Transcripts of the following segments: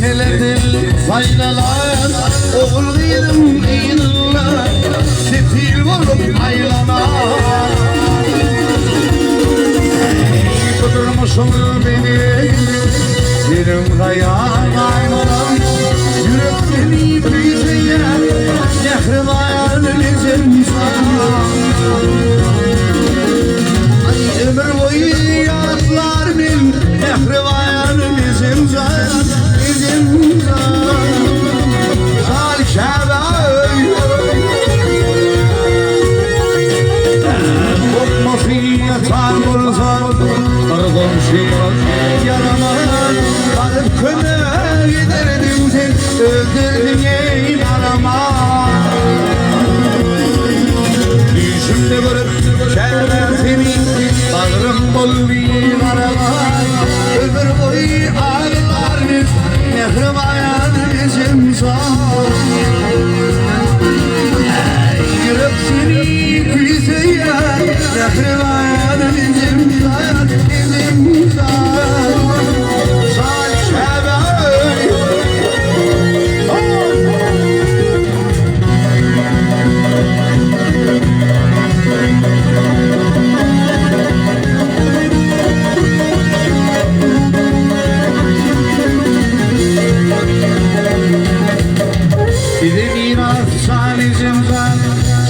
Nelerdir faydalar, oğullarım iyidirler, sefil olup aylanar. Tutturmuşum beni, benim hayallarım, yürek beni büyütüyor, nehrim hayallerim sana. Ay ömür boyu yaratlar bin, nehrim hayallerim sana. Öldürdün ey arama. Yüzümde görüp gelmem seni, bağrım bol bir arama. Ömür boyu ağlar bir nehrim ayağın bizim zor. Yürüp seni güzeye, nehrim ayağın bizim zor, bizim zor.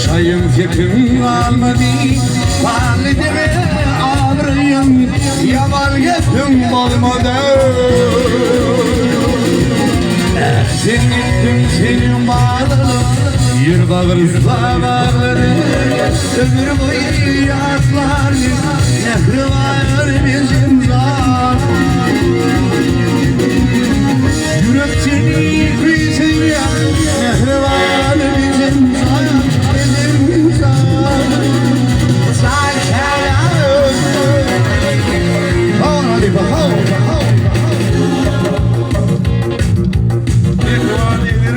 Çayım fikrim almadı, valideme ağrıyım, yaman yetim olmadı. Sen gittin senin bağlını, yür bağırızla bağları. Ömür boyu yaslar, nehri var bizim zar. Yürek seni kıyısın ya, nehri var bizim zar.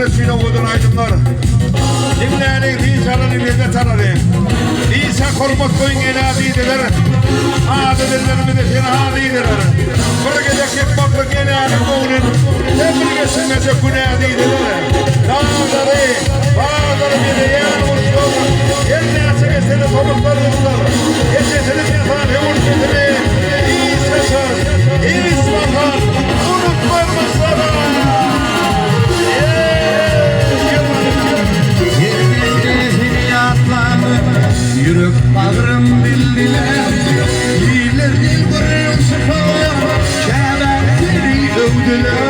Resmine vurdun aydınlar. Dinleyelim İsa'nın ileride tanırım. İsa korkmak koyun en adiydiler. Adiydilerimi de seni adiydiler. Bölgedeki baklık en adiydiler. Tebrik etsinmece güne adiydiler. Dağları, bağları bir de yer vursun. Yerine açık etsene solukları vursun. Geçesiniz yatan yumurtasını. İsa'sın, İsa'sın. Unutmayın yürek bağrım bildiler, iyiler değil buraya sıkıyor, şebekleri övdüler.